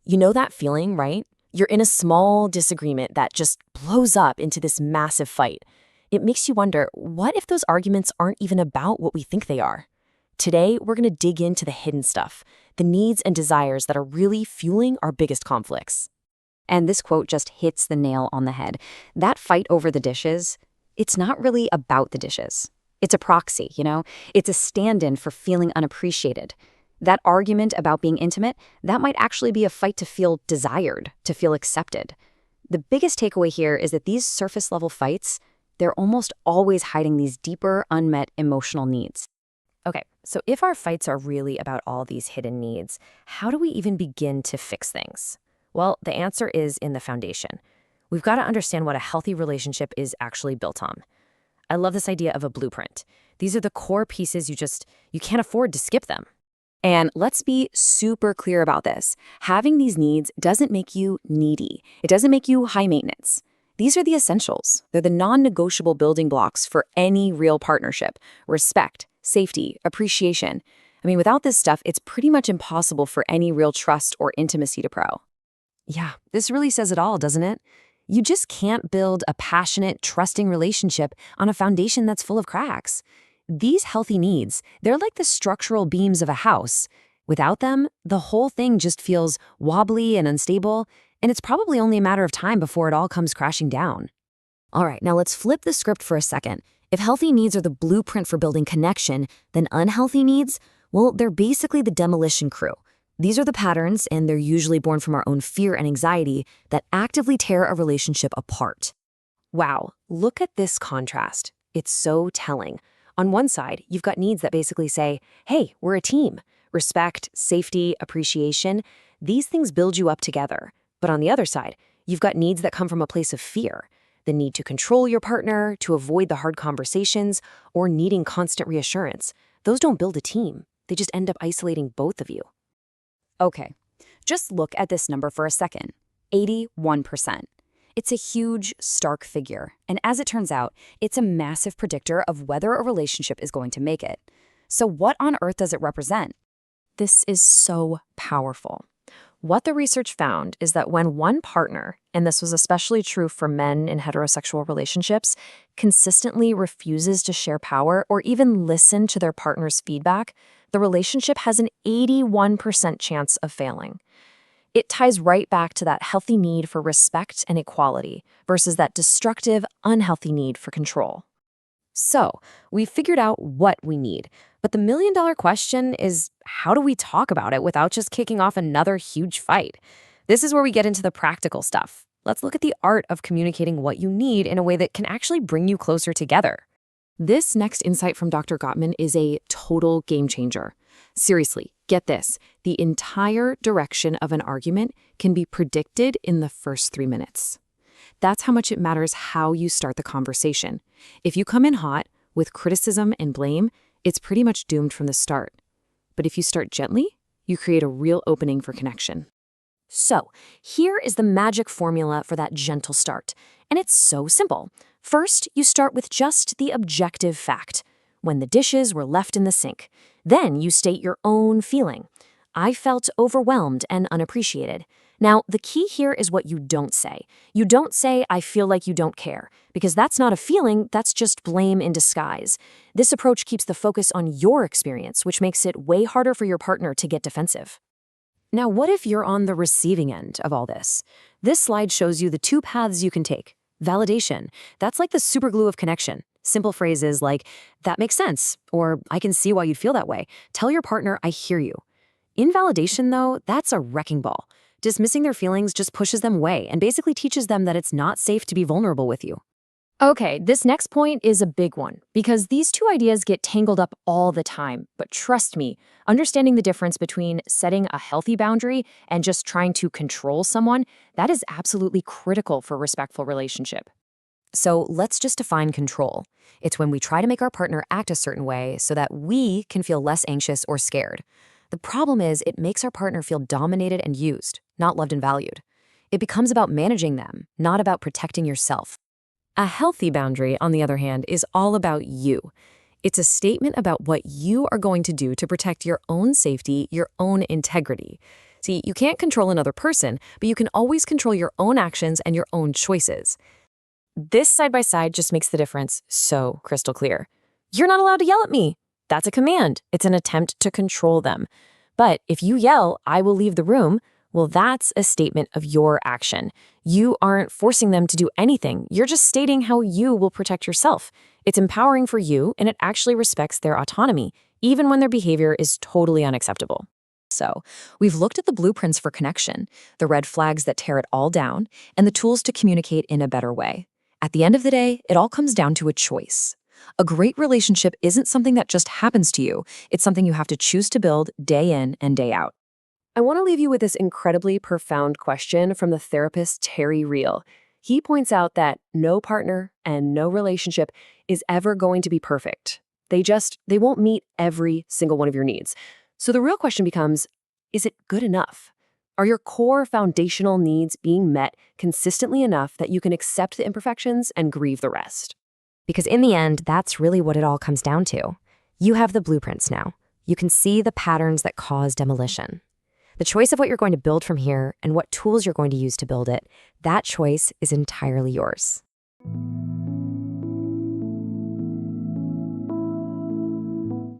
You know that feeling, right? You're in a small disagreement that just blows up into this massive fight. It makes you wonder, what if those arguments aren't even about what we think they are? Today, we're going to dig into the hidden stuff, the needs and desires that are really fueling our biggest conflicts. And this quote just hits the nail on the head. That fight over the dishes, it's not really about the dishes. It's a proxy, It's a stand-in for feeling unappreciated. That argument about being intimate, that might actually be a fight to feel desired, to feel accepted. The biggest takeaway here is that these surface-level fights, they're almost always hiding these deeper, unmet emotional needs. Okay, so if our fights are really about all these hidden needs, how do we even begin to fix things? Well, the answer is in the foundation. We've got to understand what a healthy relationship is actually built on. I love this idea of a blueprint. These are the core pieces you can't afford to skip them. And let's be super clear about this. Having these needs doesn't make you needy. It doesn't make you high maintenance. These are the essentials. They're the non-negotiable building blocks for any real partnership. Respect, safety, appreciation. Without this stuff, it's pretty much impossible for any real trust or intimacy to grow. Yeah, this really says it all, doesn't it? You just can't build a passionate, trusting relationship on a foundation that's full of cracks. These healthy needs, they're like the structural beams of a house. Without them, the whole thing just feels wobbly and unstable, and it's probably only a matter of time before it all comes crashing down. All right, now let's flip the script for a second. If healthy needs are the blueprint for building connection, then unhealthy needs, well, they're basically the demolition crew. These are the patterns, and they're usually born from our own fear and anxiety that actively tear a relationship apart. Wow, look at this contrast. It's so telling. On one side, you've got needs that basically say, hey, we're a team. Respect, safety, appreciation, these things build you up together. But on the other side, you've got needs that come from a place of fear. The need to control your partner, to avoid the hard conversations, or needing constant reassurance. Those don't build a team. They just end up isolating both of you. Okay, just look at this number for a second. 81%. It's a huge, stark figure, and as it turns out, it's a massive predictor of whether a relationship is going to make it. So what on earth does it represent? This is so powerful. What the research found is that when one partner, and this was especially true for men in heterosexual relationships, consistently refuses to share power or even listen to their partner's feedback, the relationship has an 81% chance of failing. It ties right back to that healthy need for respect and equality versus that destructive, unhealthy need for control. So, we've figured out what we need, but the million-dollar question is, how do we talk about it without just kicking off another huge fight? This is where we get into the practical stuff. Let's look at the art of communicating what you need in a way that can actually bring you closer together. This next insight from Dr. Gottman is a total game changer. Seriously, get this. The entire direction of an argument can be predicted in the first 3 minutes. That's how much it matters how you start the conversation. If you come in hot, with criticism and blame, it's pretty much doomed from the start. But if you start gently, you create a real opening for connection. So, here is the magic formula for that gentle start. And it's so simple. First, you start with just the objective fact. When the dishes were left in the sink. Then you state your own feeling. I felt overwhelmed and unappreciated. Now, the key here is what you don't say. You don't say, I feel like you don't care, because that's not a feeling, that's just blame in disguise. This approach keeps the focus on your experience, which makes it way harder for your partner to get defensive. Now, what if you're on the receiving end of all this? This slide shows you the 2 paths you can take. Validation, that's like the superglue of connection. Simple phrases like, that makes sense, or I can see why you'd feel that way. Tell your partner, I hear you. Invalidation, though, that's a wrecking ball. Dismissing their feelings just pushes them away and basically teaches them that it's not safe to be vulnerable with you. Okay, this next point is a big one because these two ideas get tangled up all the time. But trust me, understanding the difference between setting a healthy boundary and just trying to control someone, that is absolutely critical for a respectful relationship. So let's just define control. It's when we try to make our partner act a certain way so that we can feel less anxious or scared. The problem is it makes our partner feel dominated and used, not loved and valued. It becomes about managing them, not about protecting yourself. A healthy boundary, on the other hand, is all about you. It's a statement about what you are going to do to protect your own safety, your own integrity. See, you can't control another person, but you can always control your own actions and your own choices. This side-by-side just makes the difference so crystal clear. You're not allowed to yell at me. That's a command. It's an attempt to control them. But if you yell, I will leave the room, well, that's a statement of your action. You aren't forcing them to do anything. You're just stating how you will protect yourself. It's empowering for you, and it actually respects their autonomy, even when their behavior is totally unacceptable. So, we've looked at the blueprints for connection, the red flags that tear it all down, and the tools to communicate in a better way. At the end of the day, it all comes down to a choice. A great relationship isn't something that just happens to you. It's something you have to choose to build day in and day out. I want to leave you with this incredibly profound question from the therapist Terry Real. He points out that no partner and no relationship is ever going to be perfect. They won't meet every single one of your needs. So the real question becomes, is it good enough? Are your core foundational needs being met consistently enough that you can accept the imperfections and grieve the rest? Because in the end, that's really what it all comes down to. You have the blueprints now. You can see the patterns that cause demolition. The choice of what you're going to build from here and what tools you're going to use to build it, that choice is entirely yours.